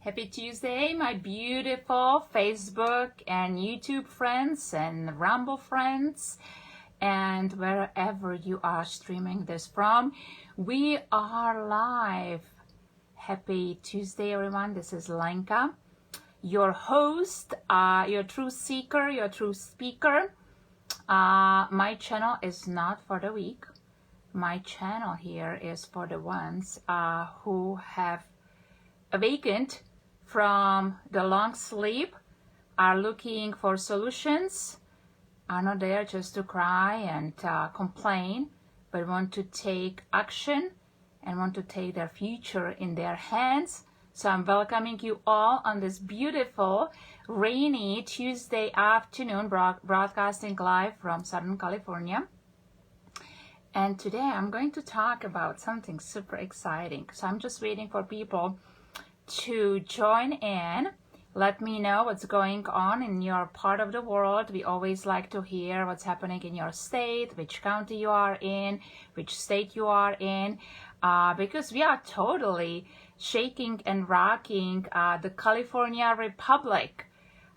Happy Tuesday, my beautiful Facebook and YouTube friends and Rumble friends, and wherever you are streaming this from. We are live. Happy Tuesday, everyone. This is Lenka, your host, your truth seeker, your truth speaker. My channel is not for the weak. My channel here is for the ones who have awakened from the long sleep, are looking for solutions, are not there just to cry and complain, but want to take action and want to take their future in their hands. So I'm welcoming you all on this beautiful rainy Tuesday afternoon, broadcasting live from Southern California. And today I'm going to talk about something super exciting. So I'm just waiting for people to join in. Let me know what's going on in your part of the world. We always like to hear what's happening in your state, which county you are in, which state you are in, because we are totally shaking and rocking the California Republic.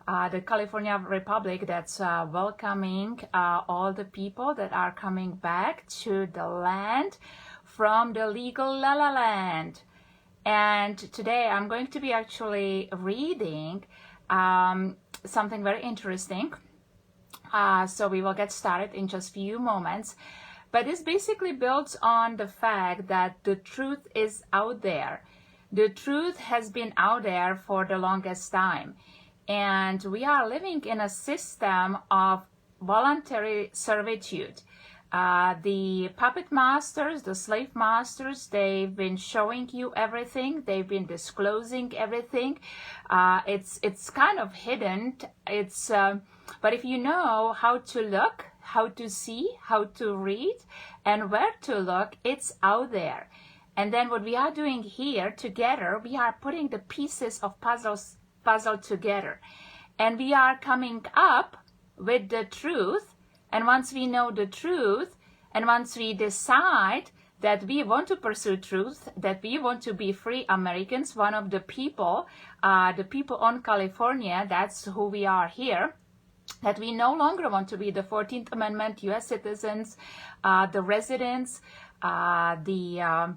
The California Republic that's welcoming all the people that are coming back to the land from the legal La La Land. And today I'm going to be actually reading something very interesting. So we will get started in just a few moments. But this basically builds on the fact that the truth is out there. The truth has been out there for the longest time. And we are living in a system of voluntary servitude. The puppet masters, the slave masters, they've been showing you everything. They've been disclosing everything. It's kind of hidden. But if you know how to look, how to see, how to read, and where to look, it's out there. And then what we are doing here together, we are putting the pieces of puzzle together. And we are coming up with the truth. And once we know the truth, and once we decide that we want to pursue truth, that we want to be free Americans, one of the people on California, that's who we are here, that we no longer want to be the 14th Amendment U.S. citizens, the residents, the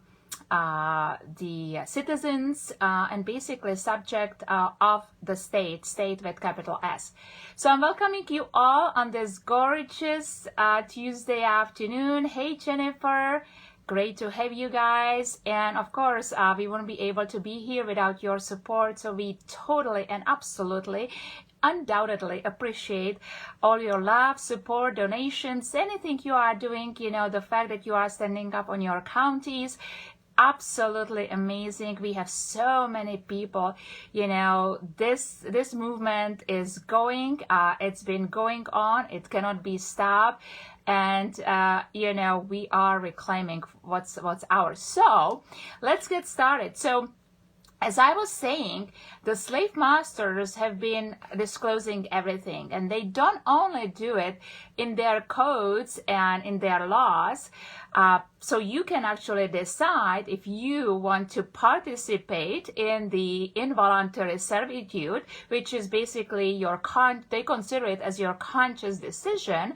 citizens, and basically subject of the state with capital S. So I'm welcoming you all on this gorgeous Tuesday afternoon. Hey Jennifer, great to have you guys. And of course, we wouldn't be able to be here without your support. So we totally and absolutely undoubtedly appreciate all your love, support, donations, anything you are doing, the fact that you are standing up on your counties. Absolutely amazing. We have so many people, this movement is going, it's been going on, it cannot be stopped. And, we are reclaiming what's ours. So let's get started. So as I was saying, the slave masters have been disclosing everything, and they don't only do it in their codes and in their laws. So you can actually decide if you want to participate in the involuntary servitude, which is basically they consider it as your conscious decision.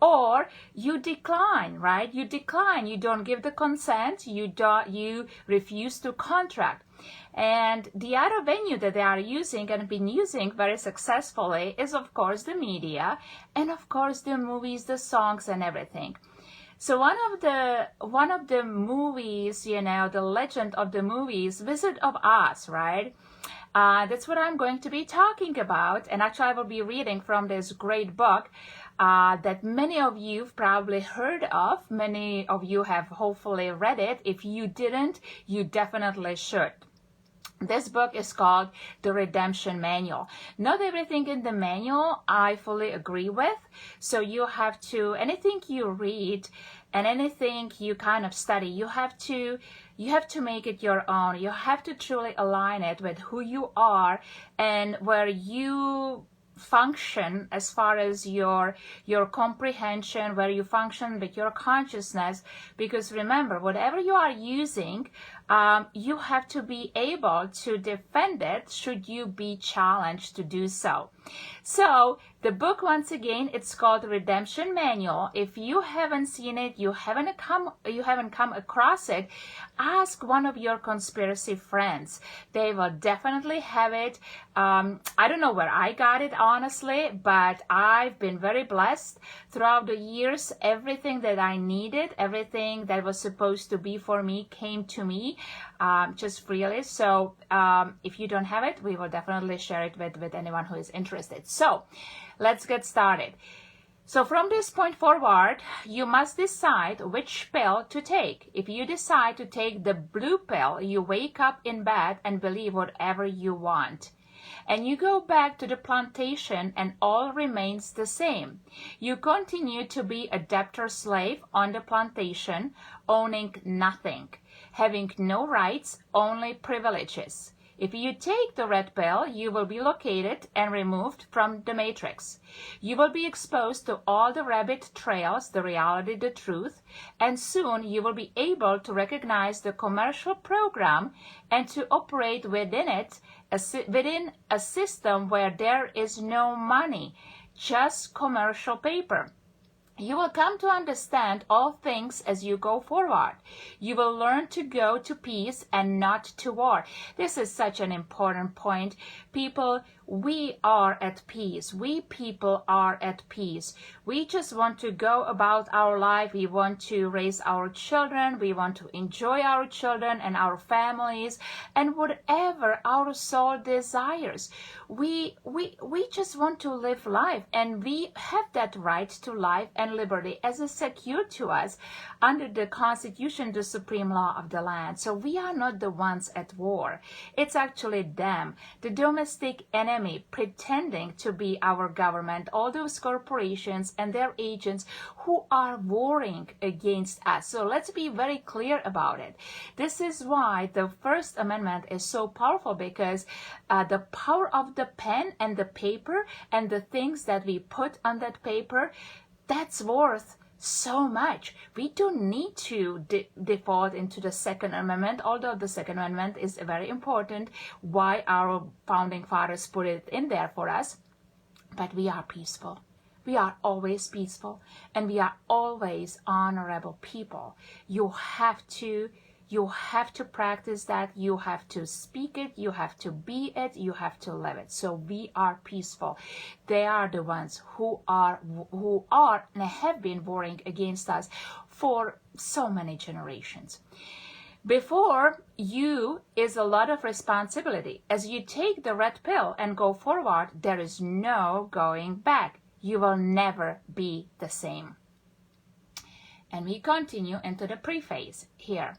Or you decline, right? You decline. You don't give the consent. You refuse to contract. And the other venue that they are using and have been using very successfully is, of course, the media and, of course, the movies, the songs, and everything. So one of the movies, the legend of the movies, Wizard of Oz, right? That's what I'm going to be talking about. And actually, I will be reading from this great book that many of you've probably heard of. Many of you have hopefully read it. If you didn't, you definitely should. This book is called The Redemption Manual. Not everything in the manual I fully agree with. So you have to, anything you read and anything you kind of study, you have to make it your own. You have to truly align it with who you are and where you function as far as your comprehension, where you function with your consciousness. Because remember, whatever you are using you have to be able to defend it should you be challenged to do so. So the book, once again, it's called Redemption Manual. If you haven't seen it, you haven't come across it, ask one of your conspiracy friends. They will definitely have it. I don't know where I got it, honestly, but I've been very blessed throughout the years. Everything that I needed, everything that was supposed to be for me came to me just freely. So if you don't have it, we will definitely share it with anyone who is interested. So let's get started. So from this point forward, you must decide which pill to take. If you decide to take the blue pill, you wake up in bed and believe whatever you want. And you go back to the plantation and all remains the same. You continue to be a debtor slave on the plantation, owning nothing, having no rights, only privileges. If you take the red pill, you will be located and removed from the matrix. You will be exposed to all the rabbit trails, the reality, the truth, and soon you will be able to recognize the commercial program and to operate within it, within a system where there is no money, just commercial paper. You will come to understand all things as you go forward. You will learn to go to peace and not to war. This is such an important point. People, we are at peace. We people are at peace. We just want to go about our life. We want to raise our children. We want to enjoy our children and our families and whatever our soul desires. We just want to live life, and we have that right to life and liberty as is secured to us under the Constitution, the supreme law of the land. So we are not the ones at war. It's actually them, the domestic enemy, pretending to be our government, all those corporations and their agents who are warring against us. So let's be very clear about it. This is why the First Amendment is so powerful, because the power of the pen and the paper and the things that we put on that paper, that's worth so much. We don't need to default into the Second Amendment, although the Second Amendment is very important, why our founding fathers put it in there for us. But we are peaceful. We are always peaceful, and we are always honorable people. You have to practice that. You have to speak it. You have to be it. You have to live it. So we are peaceful. They are the ones who are and have been warring against us for so many generations. Before you is a lot of responsibility. As you take the red pill and go forward, there is no going back. You will never be the same. And we continue into the preface here.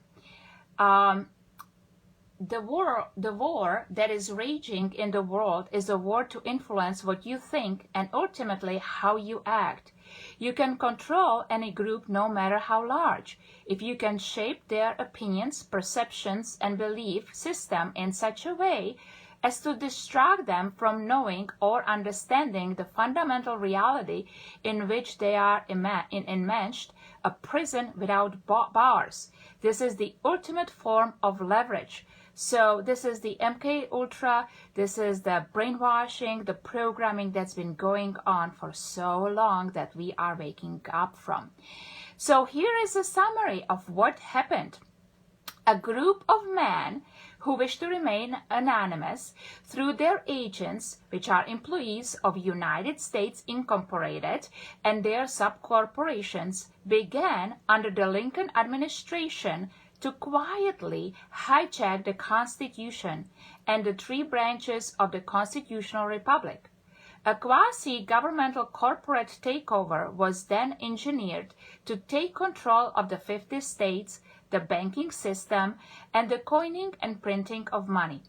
The war that is raging in the world is a war to influence what you think and ultimately how you act. You can control any group, no matter how large, if you can shape their opinions, perceptions, and belief system in such a way as to distract them from knowing or understanding the fundamental reality in which they are enmeshed, a prison without bars. This is the ultimate form of leverage. So this is the MK Ultra, this is the brainwashing, the programming that's been going on for so long that we are waking up from. So here is a summary of what happened. A group of men who wish to remain anonymous through their agents, which are employees of United States Incorporated and their subcorporations, began under the Lincoln administration to quietly hijack the Constitution and the three branches of the constitutional republic. A quasi-governmental corporate takeover was then engineered to take control of the 50 states, the banking system, and the coining and printing of money.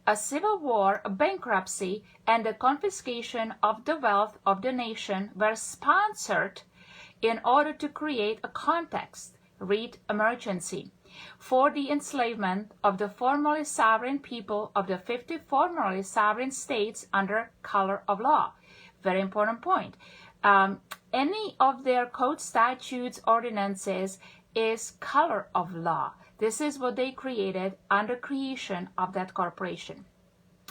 A civil war, a bankruptcy, and the confiscation of the wealth of the nation were sponsored in order to create a context, read emergency, for the enslavement of the formerly sovereign people of the 50 formerly sovereign states under color of law. Very important point. Any of their code statutes, ordinances, is color of law. This is what they created under creation of that corporation.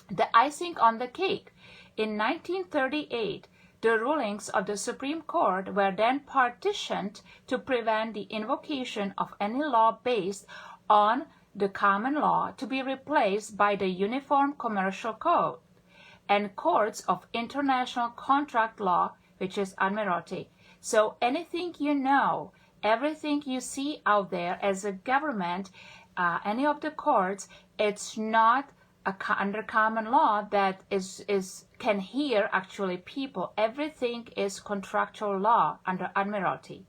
The icing on the cake, in 1938, the rulings of the Supreme Court were then partitioned to prevent the invocation of any law based on the common law to be replaced by the Uniform Commercial Code and courts of international contract law, which is Admiralty. So anything you know, everything you see out there as a government, any of the courts, it's not under common law that can hear actually people. Everything is contractual law under Admiralty.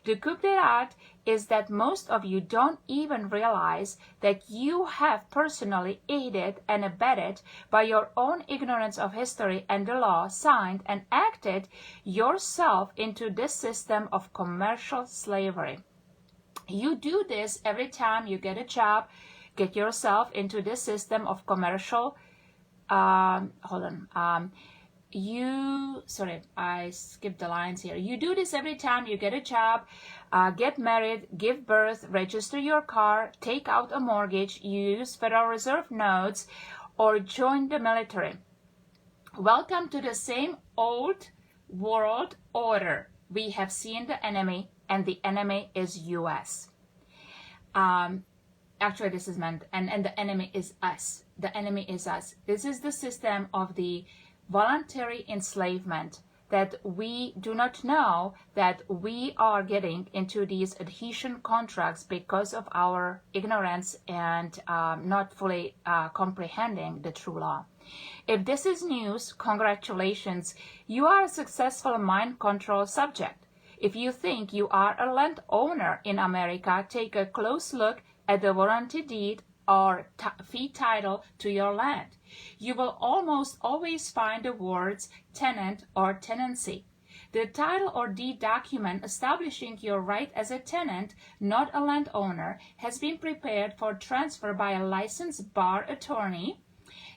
The coup d'etat is that most of you don't even realize that you have personally aided and abetted by your own ignorance of history and the law, signed and acted yourself into this system of commercial slavery. You do this every time you get a job, get yourself into this system of commercial, sorry, I skipped the lines here. You do this every time you get a job, get married, give birth, register your car, take out a mortgage, use Federal Reserve notes, or join the military. Welcome to the same old world order. We have seen the enemy, and the enemy is US. Actually, this is meant, and the enemy is us. The enemy is us. This is the system of the voluntary enslavement that we do not know that we are getting into these adhesion contracts because of our ignorance and not fully comprehending the true law. If this is news, congratulations. You are a successful mind control subject. If you think you are a landowner in America, take a close look at the warranty deed or fee title to your land. You will almost always find the words tenant or tenancy. The title or deed document establishing your right as a tenant, not a landowner, has been prepared for transfer by a licensed bar attorney,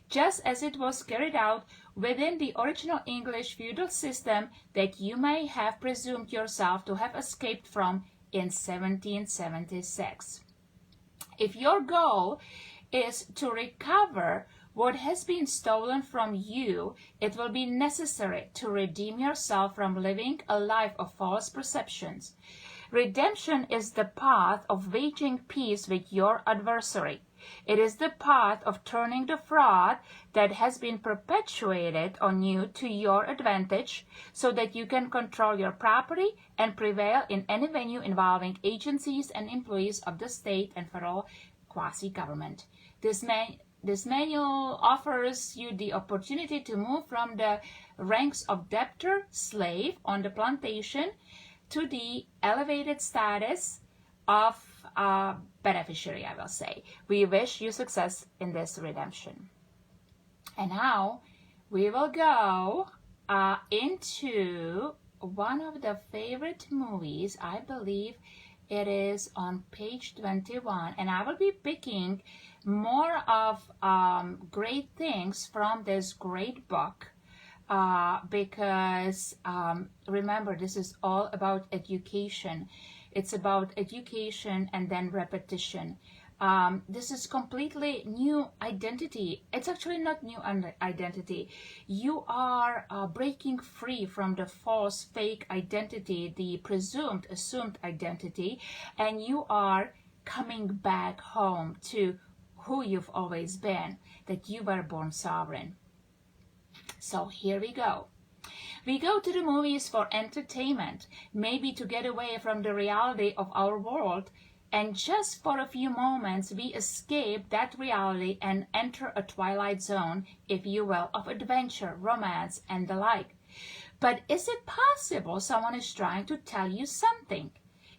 just as it was carried out within the original English feudal system that you may have presumed yourself to have escaped from in 1776. If your goal is to recover what has been stolen from you, it will be necessary to redeem yourself from living a life of false perceptions. Redemption is the path of waging peace with your adversary. It is the path of turning the fraud that has been perpetuated on you to your advantage so that you can control your property and prevail in any venue involving agencies and employees of the state and federal quasi-government. This manual offers you the opportunity to move from the ranks of debtor, slave on the plantation to the elevated status of beneficiary, I will say. We wish you success in this redemption. And now we will go into one of the favorite movies. I believe it is on page 21, and I will be picking more of great things from this great book because remember, this is all about education. It's about education and then repetition. This is completely new identity. It's actually not new identity. You are breaking free from the false, fake identity, the presumed, assumed identity, and you are coming back home to who you've always been, that you were born sovereign. So here we go. We go to the movies for entertainment, maybe to get away from the reality of our world, and just for a few moments we escape that reality and enter a twilight zone, if you will, of adventure, romance, and the like. But is it possible someone is trying to tell you something?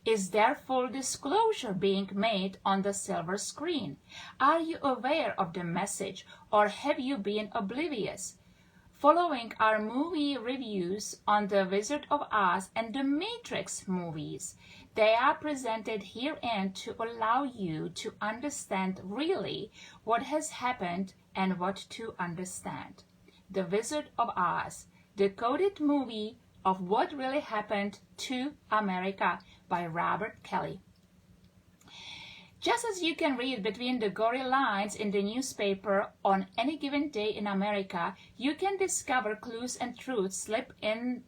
Is there full disclosure being made on the silver screen? Are you aware of the message, or have you been oblivious? Following our movie reviews on The Wizard of Oz and the Matrix movies, they are presented herein to allow you to understand really what has happened and what to understand. The Wizard of Oz, decoded movie of what really happened to America by Robert Kelly. Just as you can read between the gory lines in the newspaper on any given day in America, you can discover clues and truths slipped in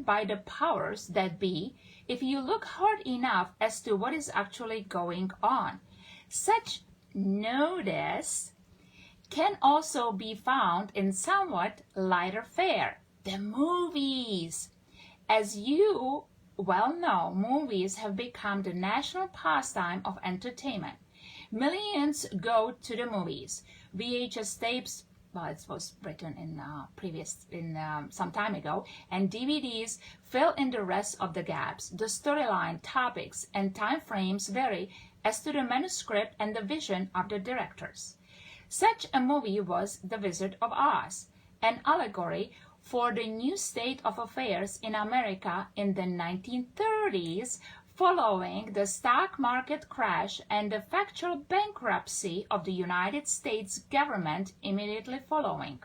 by the powers that be if you look hard enough as to what is actually going on. Such notice can also be found in somewhat lighter fare, the movies. As you well know, movies have become the national pastime of entertainment. Millions go to the movies. VHS tapes, well, it was written in some time ago, and DVDs fill in the rest of the gaps. The storyline, topics, and time frames vary as to the manuscript and the vision of the directors. Such a movie was The Wizard of Oz, an allegory for the new state of affairs in America in the 1930s, following the stock market crash and the factual bankruptcy of the United States government immediately following.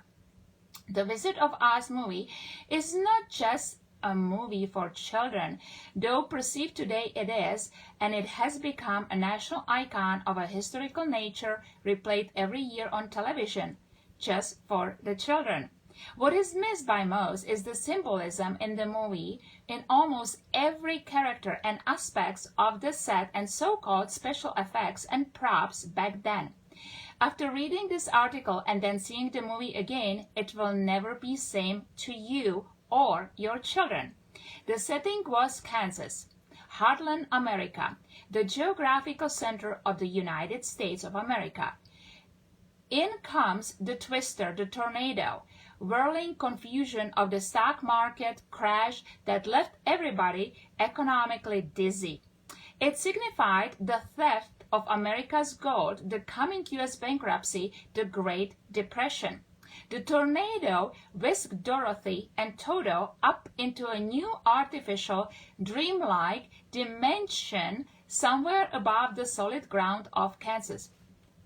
The Wizard of Oz movie is not just a movie for children, though perceived today it is, and it has become a national icon of a historical nature, replayed every year on television, just for the children. What is missed by most is the symbolism in the movie in almost every character and aspects of the set and so-called special effects and props back then. After reading this article and then seeing the movie again, it will never be same to you or your children. The setting was Kansas, Heartland, America, the geographical center of the United States of America. In comes the twister, the tornado, whirling confusion of the stock market crash that left everybody economically dizzy. It signified the theft of America's gold, the coming U.S. bankruptcy, the Great Depression. The tornado whisked Dorothy and Toto up into a new artificial, dreamlike dimension somewhere above the solid ground of Kansas.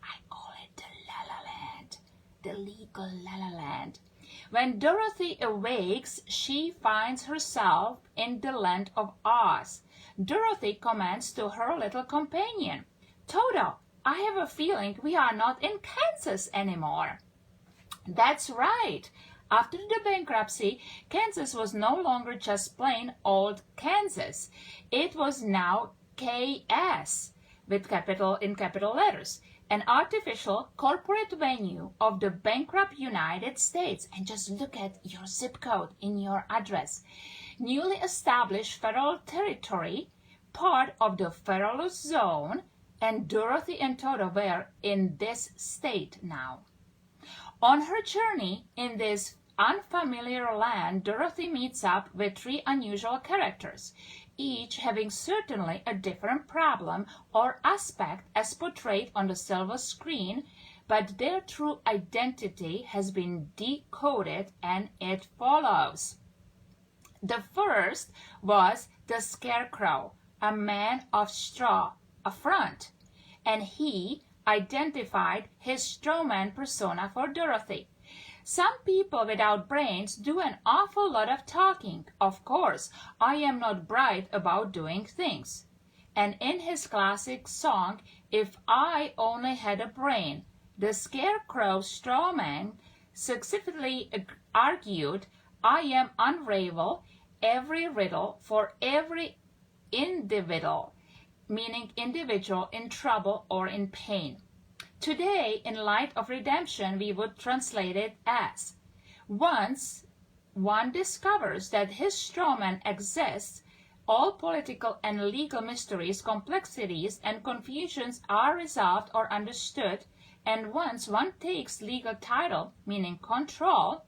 I call it the La La Land, the legal La La Land. When Dorothy awakes, she finds herself in the land of Oz. Dorothy comments to her little companion, "Toto, I have a feeling we are not in Kansas anymore." That's right. After the bankruptcy, Kansas was no longer just plain old Kansas. It was now KS with capital letters, an artificial corporate venue of the bankrupt United States. And just look at your zip code in your address. Newly established federal territory, part of the federalist zone, and Dorothy and Toto were in this state now. On her journey in this unfamiliar land, Dorothy meets up with three unusual characters, each having certainly a different problem or aspect as portrayed on the silver screen, but their true identity has been decoded, and it follows. The first was the Scarecrow, a man of straw, a front, and he identified his strawman persona for Dorothy. Some people without brains do an awful lot of talking. Of course, I am not bright about doing things. And in his classic song, "If I Only Had a Brain," the Scarecrow strawman successfully argued, "I am unravel every riddle for every individual," meaning individual in trouble or in pain. Today, in light of redemption, we would translate it as, once one discovers that his strawman exists, all political and legal mysteries, complexities, and confusions are resolved or understood, and once one takes legal title, meaning control,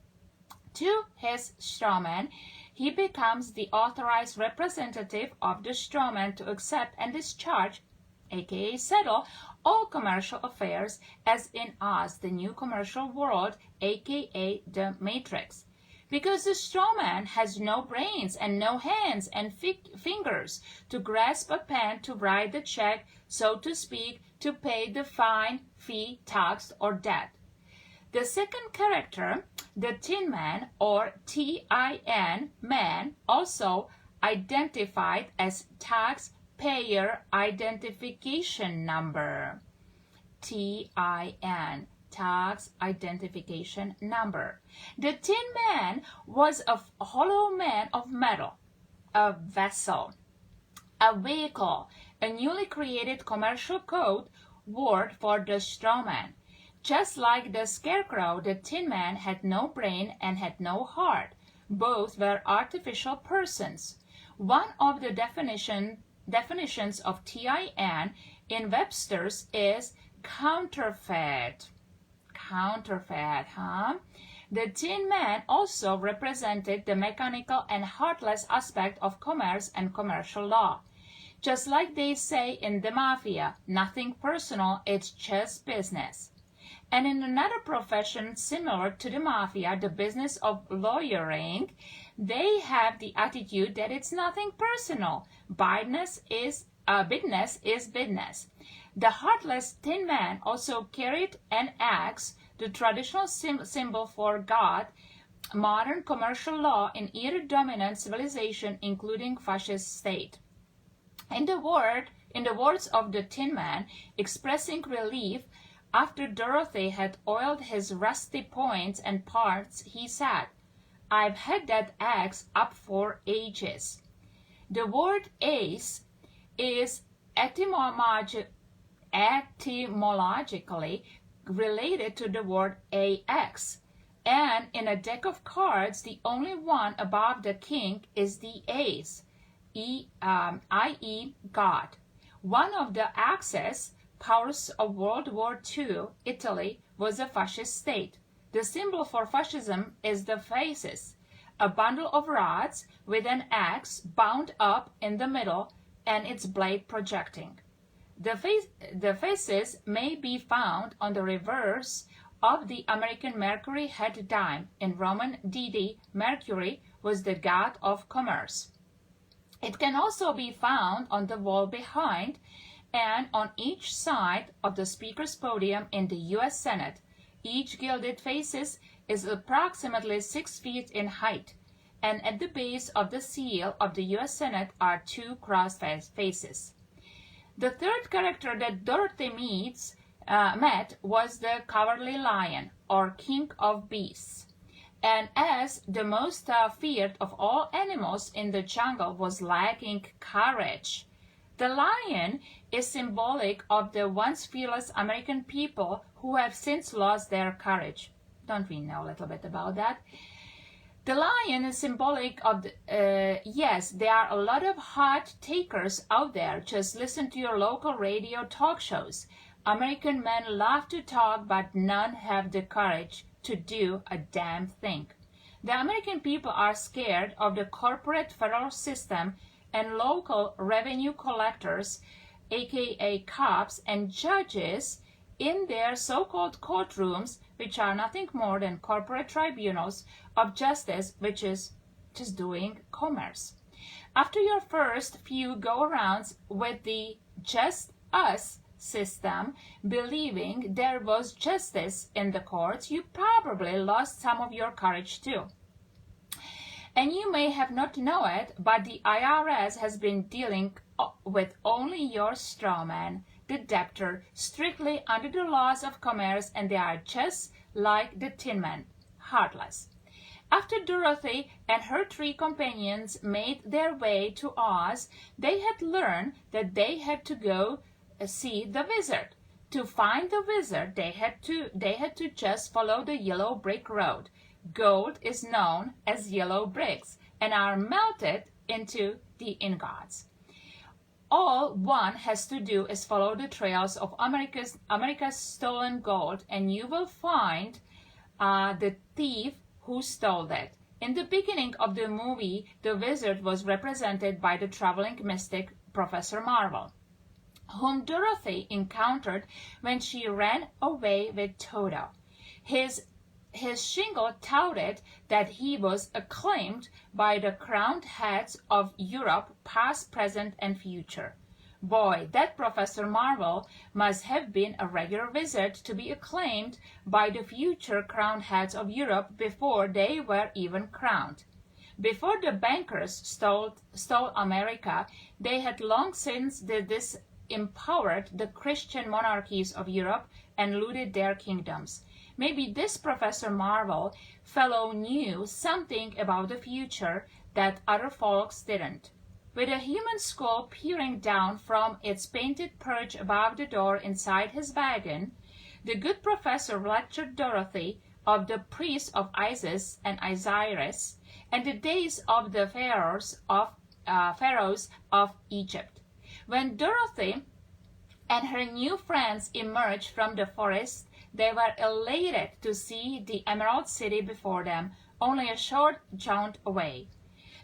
to his strawman, he becomes the authorized representative of the strawman to accept and discharge, aka settle, all commercial affairs, as in Oz, the new commercial world, aka the Matrix. Because the strawman has no brains and no hands and fingers to grasp a pen to write the check, so to speak, to pay the fine, fee, tax, or debt. The second character, the Tin Man, or Tin Man, also identified as tax taxpayer identification number. TIN, tax identification number. The Tin Man was a hollow man of metal, a vessel, a vehicle, a newly created commercial code word for the straw man. Just like the Scarecrow, the Tin Man had no brain and had no heart. Both were artificial persons. One of the definitions of TIN in Webster's is counterfeit. Counterfeit, huh? The Tin Man also represented the mechanical and heartless aspect of commerce and commercial law. Just like they say in the mafia, nothing personal, it's just business. And in another profession similar to the mafia, the business of lawyering, they have the attitude that it's nothing personal. Business is business. The heartless Tin Man also carried an axe, the traditional symbol for God. Modern commercial law in either dominant civilization, including fascist state. In the words of the Tin Man, expressing relief after Dorothy had oiled his rusty points and parts, he said, "I've had that axe up for ages." The word ace is etymologically related to the word ax, and in a deck of cards, the only one above the king is the ace, i.e. God. One of the Axis powers of World War II, Italy, was a fascist state. The symbol for fascism is the fasces, a bundle of rods with an axe bound up in the middle and its blade projecting. The fasces may be found on the reverse of the American Mercury head dime. In Roman deity, Mercury was the god of commerce. It can also be found on the wall behind and on each side of the speaker's podium in the U.S. Senate. Each gilded fasces is approximately 6 feet in height, and at the base of the seal of the U.S. Senate are 2 crossed faces. The third character that Dorothy met was the Cowardly Lion, or King of Beasts. And as the most feared of all animals in the jungle was lacking courage, the lion is symbolic of the once fearless American people who have since lost their courage. Don't we know a little bit about that? The lion is symbolic of yes, there are a lot of hot takers out there. Just listen to your local radio talk shows. American men love to talk, but none have the courage to do a damn thing. The American people are scared of the corporate federal system and local revenue collectors, aka cops and judges, in their so-called courtrooms, which are nothing more than corporate tribunals of justice, which is just doing commerce. After your first few go-arounds with the just us system, believing there was justice in the courts, you probably lost some of your courage too. And you may have not known it, but the IRS has been dealing with only your strawman, the debtor, strictly under the laws of commerce, and they are just like the Tin Man, heartless. After Dorothy and her 3 companions made their way to Oz, they had learned that they had to go see the wizard. To find the wizard, they had to just follow the yellow brick road. Gold is known as yellow bricks and are melted into the ingots. All one has to do is follow the trails of America's stolen gold, and you will find the thief who stole it. In the beginning of the movie, the wizard was represented by the traveling mystic Professor Marvel, whom Dorothy encountered when she ran away with Toto. His shingle touted that he was acclaimed by the crowned heads of Europe, past, present, and future. Boy, that Professor Marvel must have been a regular wizard to be acclaimed by the future crowned heads of Europe before they were even crowned. Before the bankers stole America, they had long since disempowered the Christian monarchies of Europe and looted their kingdoms. Maybe this Professor Marvel fellow knew something about the future that other folks didn't. With a human skull peering down from its painted perch above the door inside his wagon, the good professor lectured Dorothy of the priests of Isis and Osiris and the days of the pharaohs of Egypt. When Dorothy and her new friends emerged from the forest, they were elated to see the Emerald City before them, only a short jaunt away.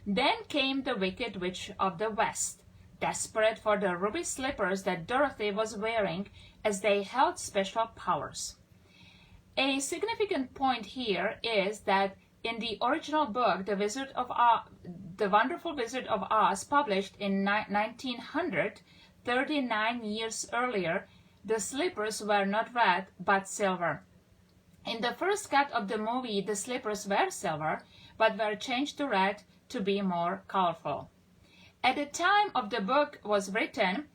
Then came the Wicked Witch of the West, desperate for the ruby slippers that Dorothy was wearing, as they held special powers. A significant point here is that in the original book, The Wonderful Wizard of Oz, published in 1900, 39 years earlier, the slippers were not red but silver. In the first cut of the movie, the slippers were silver but were changed to red to be more colorful. At the time of the book was written,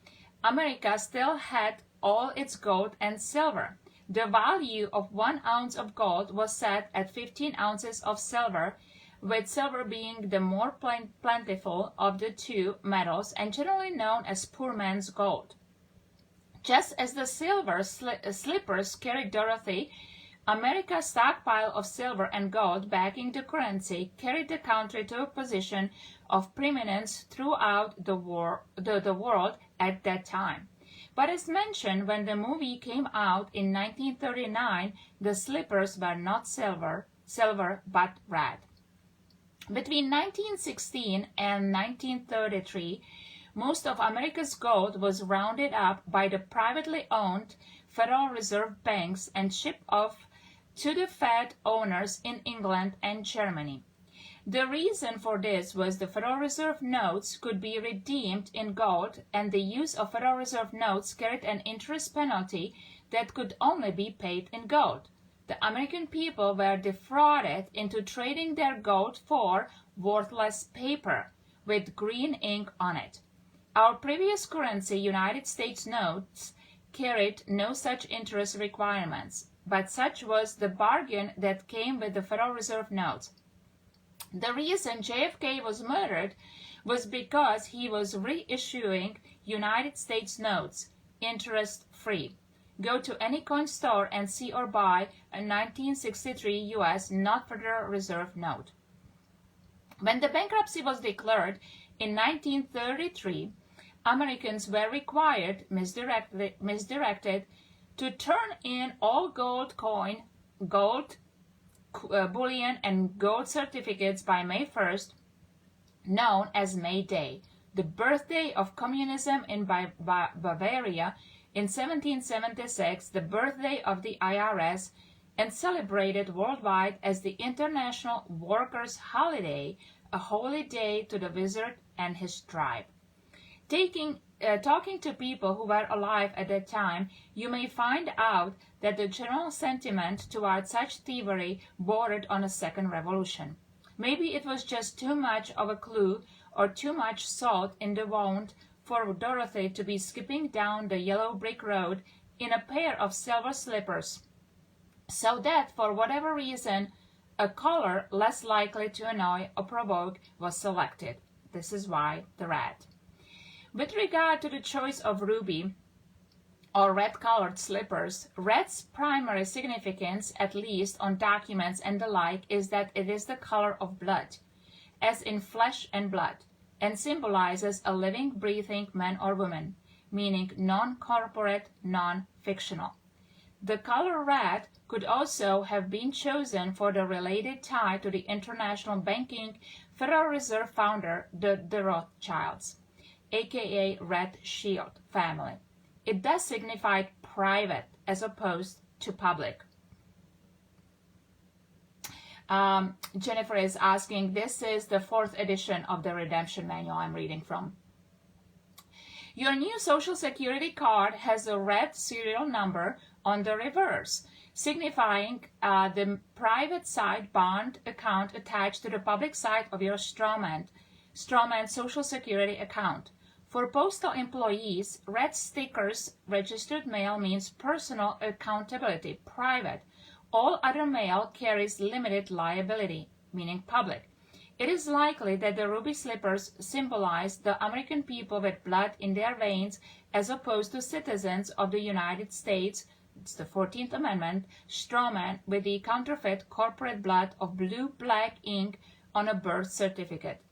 America still had all its gold and silver. The value of 1 ounce of gold was set at 15 ounces of silver, with silver being the more plentiful of the two metals and generally known as poor man's gold. Just as the silver slippers carried Dorothy, America's stockpile of silver and gold backing the currency carried the country to a position of preeminence throughout the world at that time. But as mentioned, when the movie came out in 1939, the slippers were not silver but red. Between 1916 and 1933, most of America's gold was rounded up by the privately owned Federal Reserve banks and shipped off to the Fed owners in England and Germany. The reason for this was the Federal Reserve notes could be redeemed in gold, and the use of Federal Reserve notes carried an interest penalty that could only be paid in gold. The American people were defrauded into trading their gold for worthless paper with green ink on it. Our previous currency, United States notes, carried no such interest requirements, but such was the bargain that came with the Federal Reserve notes. The reason JFK was murdered was because he was reissuing United States notes, interest-free. Go to any coin store and see or buy a 1963 U.S. not Federal Reserve note. When the bankruptcy was declared in 1933, Americans were required, misdirected, to turn in all gold coin, gold bullion, and gold certificates by May 1st, known as May Day, the birthday of communism in Bavaria, in 1776, the birthday of the IRS, and celebrated worldwide as the International Workers' Holiday, a holy day to the wizard and his tribe. Talking to people who were alive at that time, you may find out that the general sentiment toward such thievery bordered on a second revolution. Maybe it was just too much of a clue or too much salt in the wound for Dorothy to be skipping down the yellow brick road in a pair of silver slippers, so that for whatever reason a color less likely to annoy or provoke was selected. This is why the red. With regard to the choice of ruby or red-colored slippers, red's primary significance, at least on documents and the like, is that it is the color of blood, as in flesh and blood, and symbolizes a living, breathing man or woman, meaning non-corporate, non-fictional. The color red could also have been chosen for the related tie to the international banking Federal Reserve founder, the Rothschilds, aka Red Shield family. It does signify private as opposed to public. Jennifer is asking, this is the 4th edition of the Redemption Manual I'm reading from. Your new Social Security card has a red serial number on the reverse. signifying the private side bond account attached to the public side of your strawman Social Security account. For postal employees, red stickers, registered mail means personal accountability, private. All other mail carries limited liability, meaning public. It is likely that the ruby slippers symbolize the American people with blood in their veins as opposed to citizens of the United States. It's the 14th Amendment, strawman with the counterfeit corporate blood of blue-black ink on a birth certificate.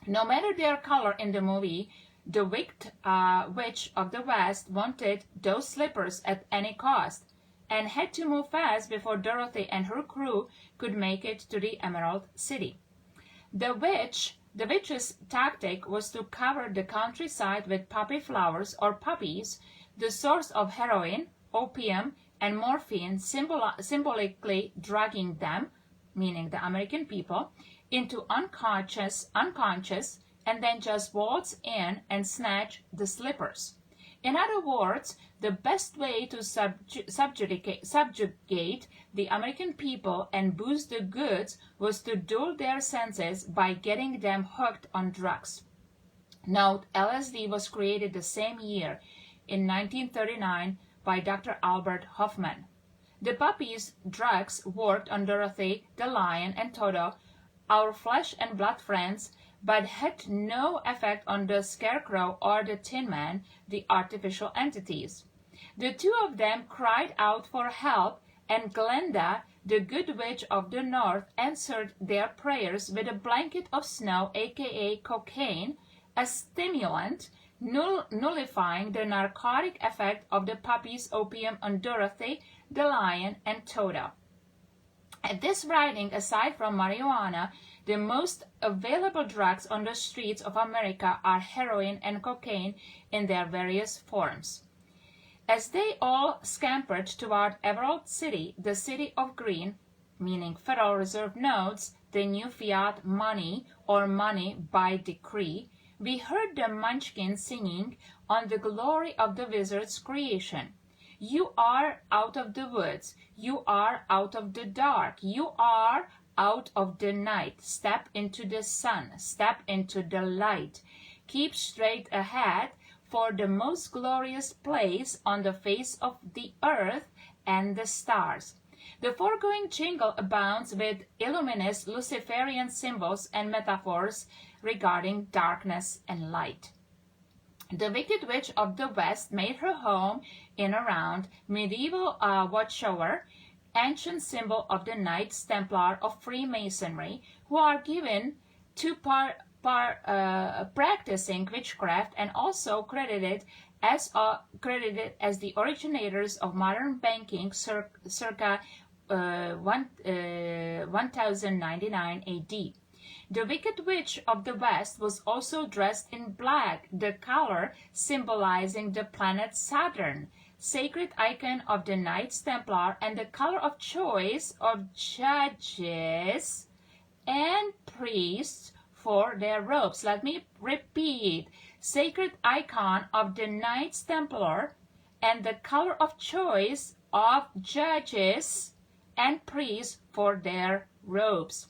No matter their color in the movie, the wicked witch of the West wanted those slippers at any cost and had to move fast before Dorothy and her crew could make it to the Emerald City. The witch's tactic was to cover the countryside with poppy flowers or poppies, the source of heroin, opium, and morphine, symbolically drugging them, meaning the American people, into unconscious, and then just waltz in and snatch the slippers. In other words, the best way to subjugate the American people and boost the goods was to dull their senses by getting them hooked on drugs. Note, LSD was created the same year, in 1939, by Dr. Albert Hofmann. The puppies' drugs worked on Dorothy, the lion, and Toto, our flesh and blood friends, but had no effect on the Scarecrow or the Tin Man, the artificial entities. The two of them cried out for help, and Glenda, the good witch of the North, answered their prayers with a blanket of snow, aka cocaine, a stimulant, nullifying the narcotic effect of the puppy's opium on Dorothy, the lion, and Toto. At this writing, aside from marijuana, the most available drugs on the streets of America are heroin and cocaine in their various forms. As they all scampered toward Emerald City, the city of green, meaning Federal Reserve notes, the new fiat money or money by decree, we heard the Munchkins singing on the glory of the wizard's creation. You are out of the woods. You are out of the dark. You are out of the night. Step into the sun. Step into the light. Keep straight ahead for the most glorious place on the face of the earth and the stars. The foregoing jingle abounds with illuminous Luciferian symbols and metaphors regarding darkness and light. The Wicked Witch of the West made her home in a round medieval watchtower, ancient symbol of the Knights Templar of Freemasonry, who are given to practicing witchcraft and also credited as the originators of modern banking circa 1099 AD. The Wicked Witch of the West was also dressed in black, the color symbolizing the planet Saturn, sacred icon of the Knights Templar, and the color of choice of judges and priests for their robes. Let me repeat. Sacred icon of the Knights Templar and the color of choice of judges and priests for their robes.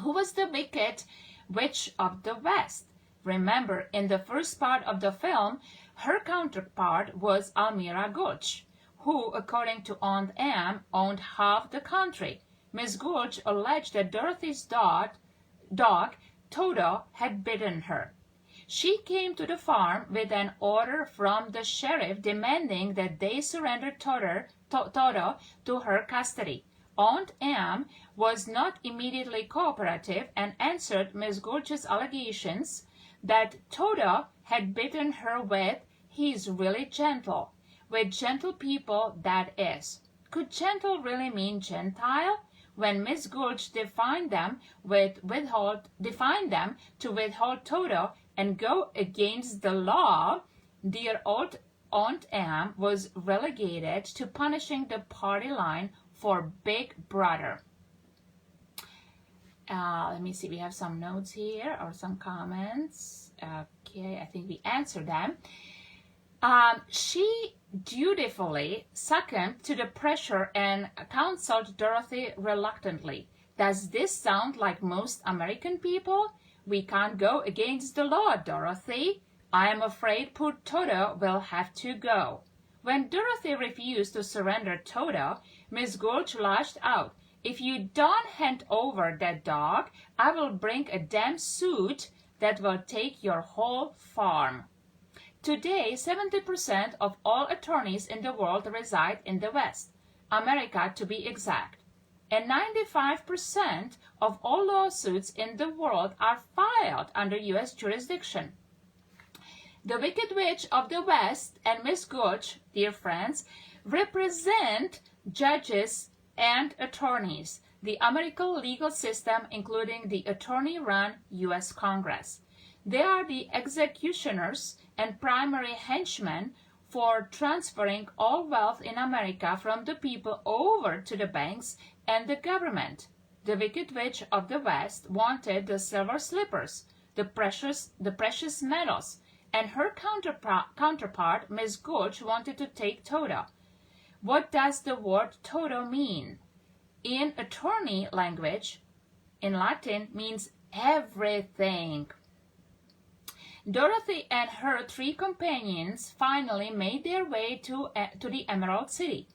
Who was the Wicked Witch of the West? Remember, in the first part of the film, her counterpart was Almira Gulch, who, according to Aunt Em, owned half the country. Miss Gulch alleged that Dorothy's dog, Toto, had bitten her. She came to the farm with an order from the sheriff demanding that they surrender Toto to her custody. Aunt Em was not immediately cooperative and answered Miss Gulch's allegations that Toto had bitten her with, "He's really gentle." With gentle people, that is. Could gentle really mean Gentile? When Miss Gulch defined them to withhold Toto and go against the law, dear old Aunt Em was relegated to punishing the party line for Big Brother. Let me see, we have some notes here or some comments. Okay, I think we answered them. She dutifully succumbed to the pressure and counseled Dorothy reluctantly. Does this sound like most American people? We can't go against the law, Dorothy. I am afraid poor Toto will have to go. When Dorothy refused to surrender Toto, Miss Gulch lashed out. If you don't hand over that dog, I will bring a damn suit that will take your whole farm. Today, 70% of all attorneys in the world reside in the West, America to be exact. And 95% of all lawsuits in the world are filed under U.S. jurisdiction. The Wicked Witch of the West and Miss Gulch, dear friends, represent judges and attorneys, the American legal system, including the attorney-run U.S. Congress. They are the executioners and primary henchmen for transferring all wealth in America from the people over to the banks and the government. The Wicked Witch of the West wanted the silver slippers, the precious metals, and her counterpart, Miss Gulch, wanted to take Toto. What does the word Toto mean? In attorney language, in Latin, means everything. Dorothy and her 3 companions finally made their way to the Emerald City.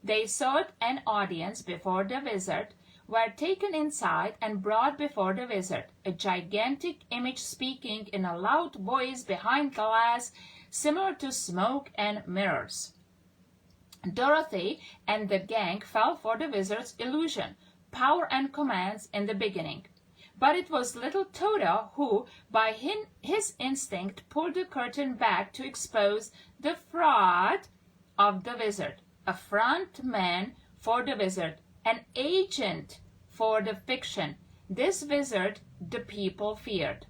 They sought an audience before the wizard, were taken inside and brought before the wizard, a gigantic image speaking in a loud voice behind glass, similar to smoke and mirrors. Dorothy and the gang fell for the wizard's illusion, power and commands in the beginning. But it was little Toto who, by his instinct, pulled the curtain back to expose the fraud of the wizard, a front man for the wizard, an agent for the fiction. This wizard the people feared.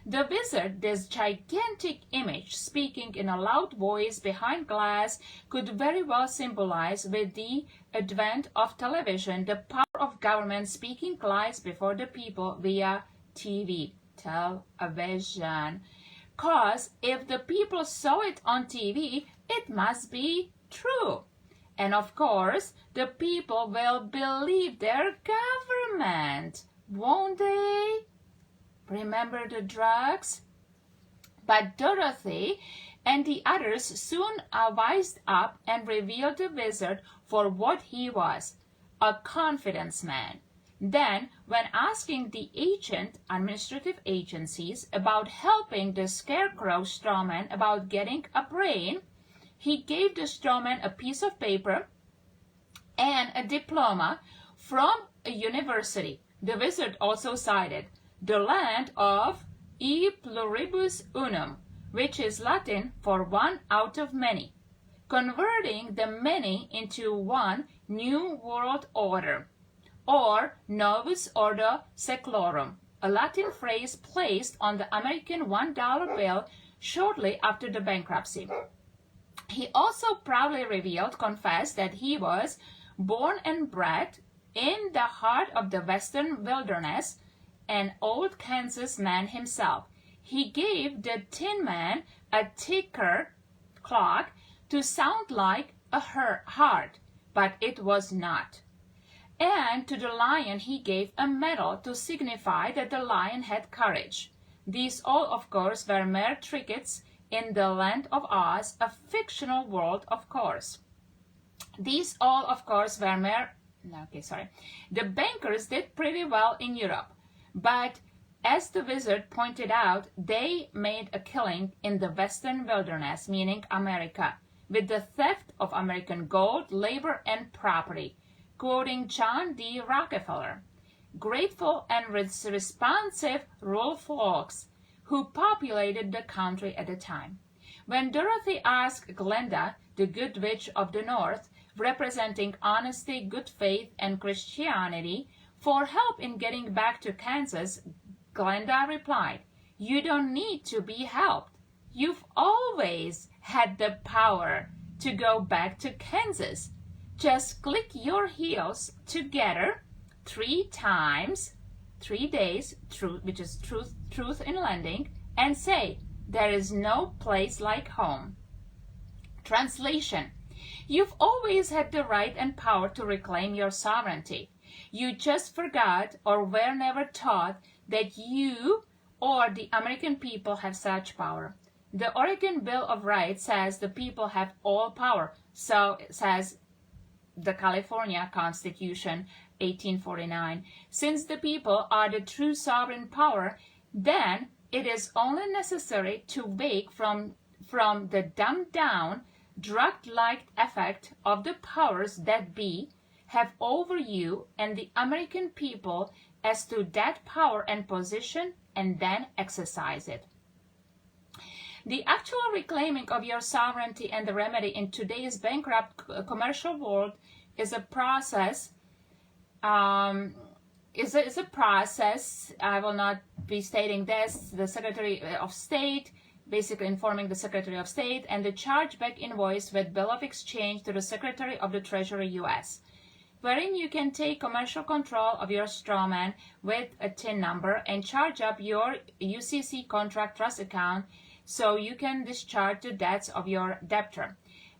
The wizard, this gigantic image speaking in a loud voice behind glass, could very well symbolize, with the advent of television, the power of government speaking lies before the people via TV, television. 'Cause if the people saw it on TV, it must be true. And of course, the people will believe their government, won't they? Remember the drugs? But Dorothy and the others soon wised up and revealed the wizard for what he was, a confidence man. Then, when asking the administrative agencies about helping the scarecrow strawman about getting a brain, he gave the strawman a piece of paper and a diploma from a university. The wizard also cited the land of e pluribus unum, which is Latin for one out of many, converting the many into one new world order, or novus ordo seclorum, a Latin phrase placed on the American $1 bill shortly after the bankruptcy. He also proudly confessed that he was born and bred in the heart of the western wilderness, an old Kansas man himself. He gave the Tin Man a ticker clock to sound like a heart, but it was not. And to the lion he gave a medal to signify that the lion had courage. These all, of course, were mere trinkets in the land of Oz, a fictional world, of course. These all, of course, were mere... The bankers did pretty well in Europe, but as the wizard pointed out, they made a killing in the western wilderness, meaning America, with the theft of American gold, labor, and property, quoting John D. Rockefeller. Grateful and responsive rural folks who populated the country at the time. When Dorothy asked Glenda, the good witch of the North, representing honesty, good faith, and Christianity, for help in getting back to Kansas, Glenda replied, "You don't need to be helped. You've always had the power to go back to Kansas. Just click your heels together 3 times, 3 days, which is truth in lending, and say, there is no place like home." Translation: you've always had the right and power to reclaim your sovereignty. You just forgot or were never taught that you or the American people have such power. The Oregon Bill of Rights says the people have all power. So says the California Constitution, 1849. Since the people are the true sovereign power, then it is only necessary to wake from the dumbed down, drug-like effect of the powers that be have over you and the American people as to that power and position, and then exercise it. The actual reclaiming of your sovereignty and the remedy in today's bankrupt commercial world is a process. Is a process. I will not be stating this. The Secretary of State, basically informing the Secretary of State, and the chargeback invoice with bill of exchange to the Secretary of the Treasury, U.S., wherein you can take commercial control of your strawman with a TIN number and charge up your UCC contract trust account so you can discharge the debts of your debtor.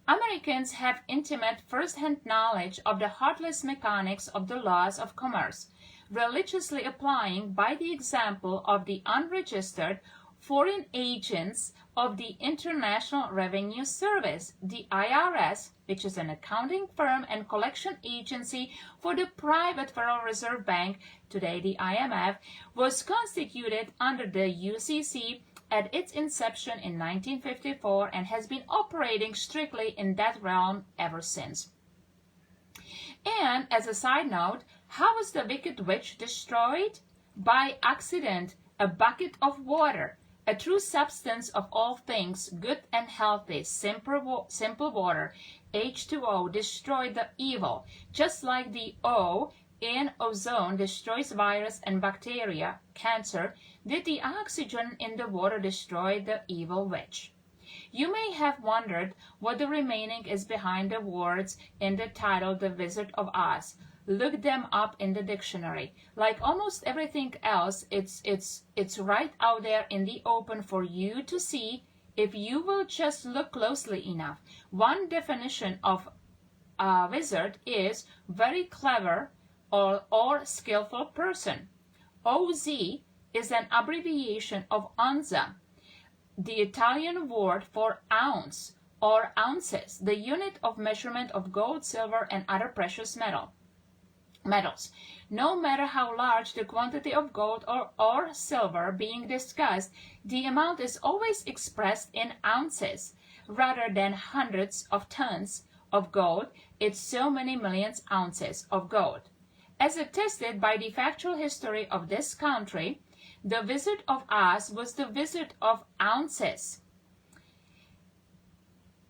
Americans have intimate first-hand knowledge of the heartless mechanics of the laws of commerce, religiously applying by the example of the unregistered foreign agents of the International Revenue Service, the IRS, which is an accounting firm and collection agency for the private Federal Reserve Bank, today the IMF, was constituted under the UCC at its inception in 1954 and has been operating strictly in that realm ever since. And as a side note, how was the Wicked Witch destroyed? By accident. A bucket of water, a true substance of all things, good and healthy, simple water, H2O, destroyed the evil, just like the O in ozone destroys virus and bacteria, cancer, did the oxygen in the water destroy the evil witch. You may have wondered what the remaining is behind the words in the title The Wizard of Oz. Look them up in the dictionary. Like almost everything else, it's right out there in the open for you to see if you will just look closely enough. One definition of a wizard is very clever or skillful person. OZ is an abbreviation of onza, the Italian word for ounce or ounces, the unit of measurement of gold, silver, and other precious metals. No matter how large the quantity of gold or silver being discussed, the amount is always expressed in ounces. Rather than hundreds of tons of gold, it's so many millions ounces of gold. As attested by the factual history of this country, the Wizard of Oz was the Wizard of Ounces.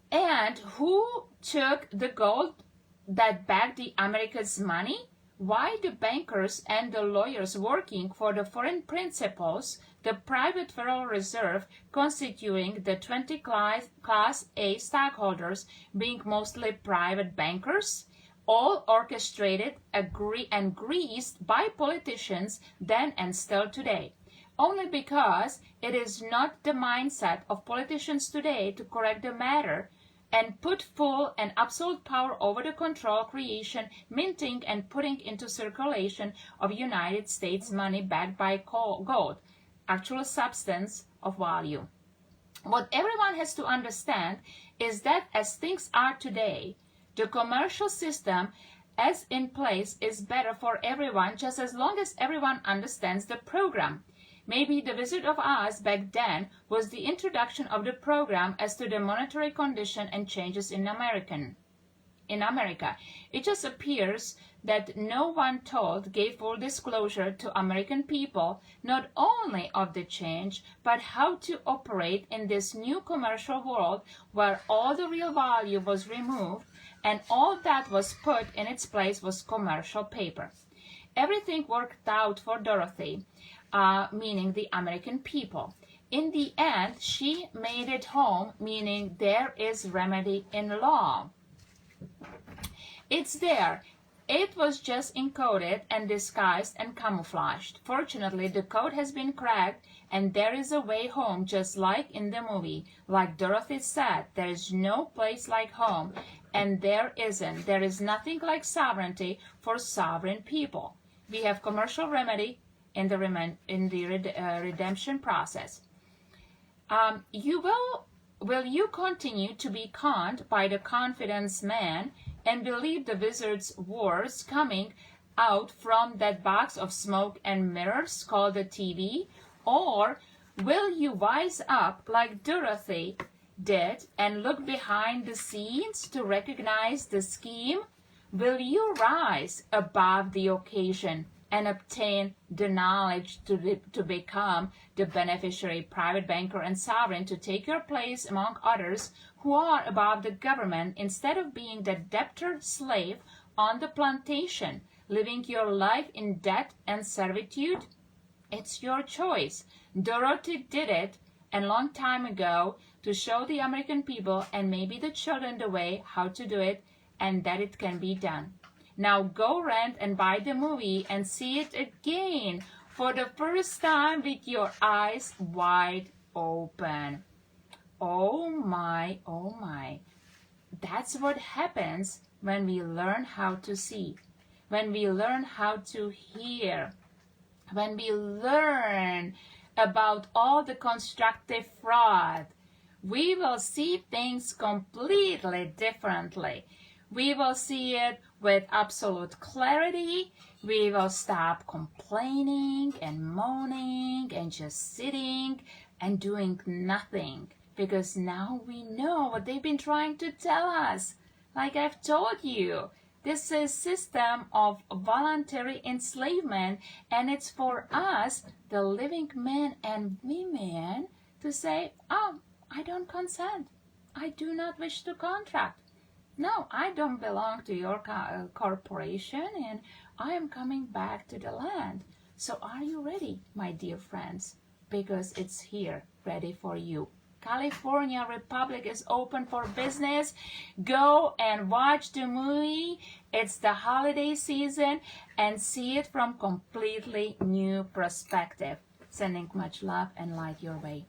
And who took the gold that backed the America's money? Why the bankers and the lawyers working for the foreign principals, the private Federal Reserve constituting the 20 Class A stockholders being mostly private bankers, all orchestrated and greased by politicians then and still today, only because it is not the mindset of politicians today to correct the matter and put full and absolute power over the control, creation, minting, and putting into circulation of United States money backed by gold, actual substance of value. What everyone has to understand is that as things are today, the commercial system as in place is better for everyone, just as long as everyone understands the program. Maybe the Wizard of Oz back then was the introduction of the program as to the monetary condition and changes in America. It just appears that no one gave full disclosure to American people, not only of the change, but how to operate in this new commercial world where all the real value was removed and all that was put in its place was commercial paper. Everything worked out for Dorothy, meaning the American people. In the end, she made it home, meaning there is remedy in law. It's there. It was just encoded and disguised and camouflaged. Fortunately, the code has been cracked and there is a way home, just like in the movie. Like Dorothy said, there is no place like home, and there isn't. There is nothing like sovereignty for sovereign people. We have commercial remedy in the redemption process. Will you continue to be conned by the confidence man and believe the wizard's words coming out from that box of smoke and mirrors called the TV? Or will you wise up like Dorothy did and look behind the scenes to recognize the scheme? Will you rise above the occasion and obtain the knowledge to become the beneficiary, private banker, and sovereign, to take your place among others who are above the government instead of being the debtor slave on the plantation, living your life in debt and servitude? It's your choice. Dorothy did it a long time ago to show the American people and maybe the children the way how to do it, and that it can be done. Now go rent and buy the movie and see it again for the first time with your eyes wide open. Oh my, oh my. That's what happens when we learn how to see, when we learn how to hear, when we learn about all the constructive fraud. We will see things completely differently. We will see it with absolute clarity. We will stop complaining and moaning and just sitting and doing nothing, because now we know what they've been trying to tell us. Like I've told you, this is a system of voluntary enslavement, and it's for us, the living men and women, to say, oh, I don't consent. I do not wish to contract. No, I don't belong to your corporation, and I am coming back to the land. So are you ready, my dear friends? Because it's here, ready for you. California Republic is open for business. Go and watch the movie. It's the holiday season, and see it from completely new perspective. Sending much love and light your way.